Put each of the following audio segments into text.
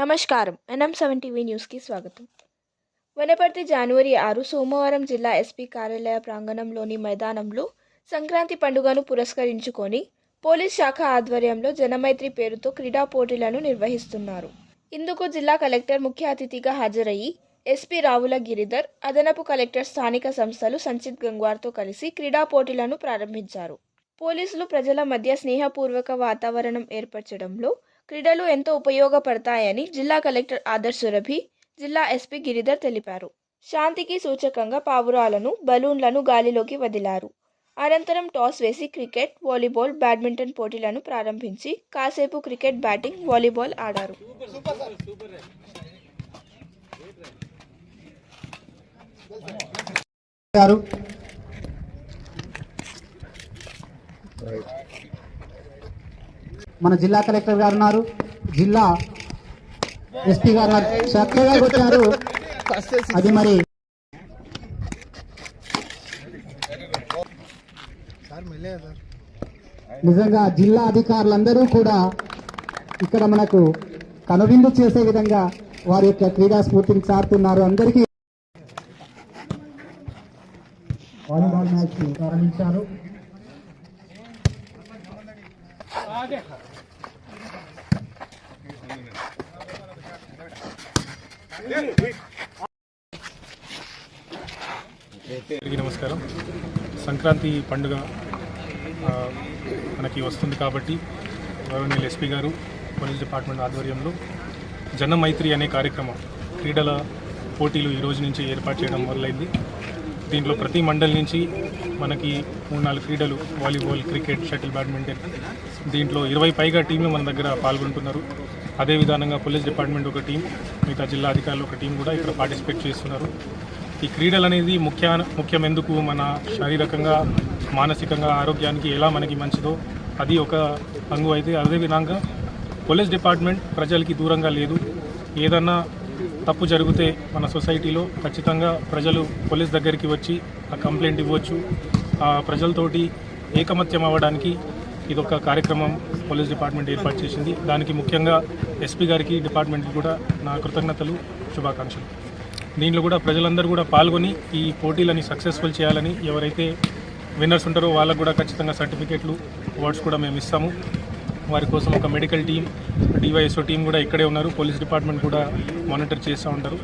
నమస్కారం. NM7 TV న్యూస్కి స్వాగతం. వనపర్తి జనవరి 6 సోమవారం జిల్లా ఎస్పీ కార్యాలయ ప్రాంగణంలోని మైదానంలో సంక్రాంతి పండుగను పురస్కరించుకొని పోలీస్ శాఖ ఆధ్వర్యంలో జనమైత్రి పేరుతో క్రీడా పోటీలను నిర్వహిస్తున్నారు. ఇందుకు జిల్లా కలెక్టర్ ముఖ్య అతిథిగా హాజరయ్యి ఎస్పీ రావుల గిరిధర్, అదనపు కలెక్టర్ స్థానిక సంస్థలు సంచిత్ గంగ్వార్తో కలిసి క్రీడా పోటీలను ప్రారంభించారు. పోలీసులు ప్రజల మధ్య స్నేహపూర్వక వాతావరణం ఏర్పరచడంలో క్రీడలు ఎంతో ఉపయోగపడతాయని జిల్లా కలెక్టర్ ఆదర్శ్ సురభి, జిల్లా ఎస్పీ గిరిధర్ తెలిపారు. శాంతికి సూచకంగా పావురాలను, బలూన్లను గాలిలోకి వదిలారు. అనంతరం టాస్ వేసి క్రికెట్, వాలీబాల్, బ్యాడ్మింటన్ పోటీలను ప్రారంభించి కాసేపు క్రికెట్, బ్యాటింగ్, వాలీబాల్ ఆడారు. మన జిల్లా కలెక్టర్ గారు ఉన్నారు, జిల్లా ఎస్పీ గారు చక్కగా వచ్చారు. అది మరి నిజంగా జిల్లా అధికారులందరూ కూడా ఇక్కడ మనకు కనువిందు చేసే విధంగా వారి యొక్క క్రీడా స్ఫూర్తిని చాటుతున్నారు. అందరికీ వాలీబాల్ మ్యాచ్ ప్రారంభించారు. నమస్కారం. సంక్రాంతి పండుగ మనకి వస్తుంది కాబట్టి గవర్నర్ ఎస్పీ గారు పోలీస్ డిపార్ట్మెంట్ ఆధ్వర్యంలో జనమైత్రి అనే కార్యక్రమం క్రీడల పోటీలు ఈ రోజు నుంచి ఏర్పాటు చేయడం మొదలైంది. దీంట్లో ప్రతి మండలి నుంచి మనకి 3-4 క్రీడలు, వాలీబాల్, క్రికెట్, షటిల్, బ్యాడ్మింటన్, దీంట్లో 20 పైగా టీంలు మన దగ్గర పాల్గొంటున్నారు. అదే విధానంగా పోలీస్ డిపార్ట్మెంట్ ఒక టీం, మిగతా జిల్లా అధికారులు ఒక టీం కూడా ఇక్కడ పార్టిసిపేట్ చేస్తున్నారు. ఈ క్రీడలు అనేది ముఖ్యం ఎందుకు, మన శారీరకంగా, మానసికంగా ఆరోగ్యానికి ఎలా మనకి మంచిదో అది ఒక అంగు అయితే, అదేవిధంగా పోలీస్ డిపార్ట్మెంట్ ప్రజలకి దూరంగా లేదు. ఏదన్నా తప్పు జరిగితే మన సొసైటీలో ఖచ్చితంగా ప్రజలు పోలీస్ దగ్గరికి వచ్చి ఆ కంప్లైంట్ ఇవ్వచ్చు. ప్రజలతోటి ఏకమత్యం అవ్వడానికి ఇదొక కార్యక్రమం పోలీస్ డిపార్ట్మెంట్ ఏర్పాటు చేసింది. దానికి ముఖ్యంగా ఎస్పీ గారికి, డిపార్ట్మెంట్కి కూడా నా కృతజ్ఞతలు, శుభాకాంక్షలు. దీంట్లో కూడా ప్రజలందరూ కూడా పాల్గొని ఈ పోటీలని సక్సెస్ఫుల్ చేయాలని, ఎవరైతే విన్నర్స్ ఉంటారో వాళ్ళకు కూడా ఖచ్చితంగా సర్టిఫికేట్లు, అవార్డ్స్ కూడా మేము ఇస్తాము. వారి కోసం ఒక మెడికల్ టీం, డివైఎస్ఓ టీం కూడా ఇక్కడే ఉన్నారు. పోలీస్ డిపార్ట్మెంట్ కూడా మానిటర్ చేస్తూ ఉంటారు.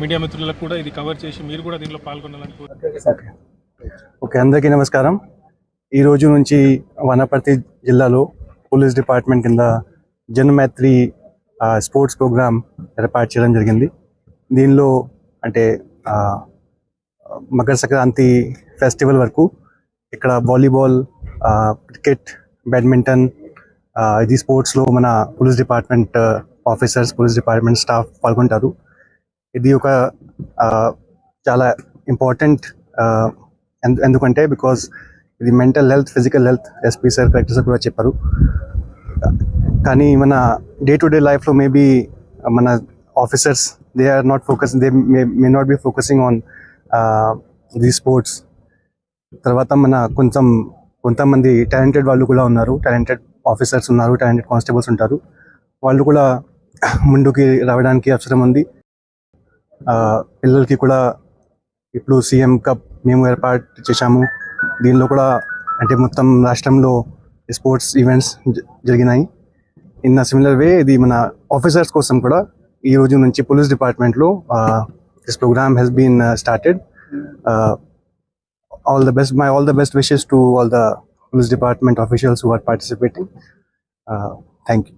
మీడియా మిత్రులకు కూడా ఇది కవర్ చేసి మీరు కూడా దీంట్లో పాల్గొనాలని కోరుకుంటున్నాను. ఓకే, అందరికీ నమస్కారం. ఈ రోజు నుంచి వనపర్తి జిల్లాలో పోలీస్ డిపార్ట్మెంట్ కింద జనమైత్రి స్పోర్ట్స్ ప్రోగ్రామ్ ఏర్పాటు చేయడం జరిగింది. దీనిలో అంటే మకర సంక్రాంతి ఫెస్టివల్ వరకు ఇక్కడ వాలీబాల్, క్రికెట్, బ్యాడ్మింటన్, ఇది స్పోర్ట్స్లో మన police department officers, police department staff పాల్గొంటారు. ఇది ఒక చాలా ఇంపార్టెంట్, ఎందుకంటే బికాజ్ ఇది mental health, physical health, SP sir, collector sir కూడా చెప్పారు. కానీ మన డే టు డే లైఫ్లో మేబీ మన officers they are not focus, they may not be focusing on the sports. తర్వాత మన కొంతమంది టాలెంటెడ్ వాళ్ళు కూడా ఉన్నారు, టాలెంటెడ్ ఆఫీసర్స్ ఉన్నారు, టాలెంటెడ్ కానిస్టేబుల్స్ ఉంటారు. వాళ్ళు కూడా ముందుకి రావడానికి అవసరం ఉంది. పిల్లలకి కూడా ఇప్పుడు సీఎం కప్ మేము ఏర్పాటు చేశాము. దీనిలో కూడా అంటే మొత్తం రాష్ట్రంలో స్పోర్ట్స్ ఈవెంట్స్ జరిగినాయి. ఇన్ సిమిలర్ వే ఇది మన ఆఫీసర్స్ కోసం కూడా ఈ రోజు నుంచి పోలీస్ డిపార్ట్మెంట్లో this program has been started. all the best wishes to all the police department officials who are participating. Thank you.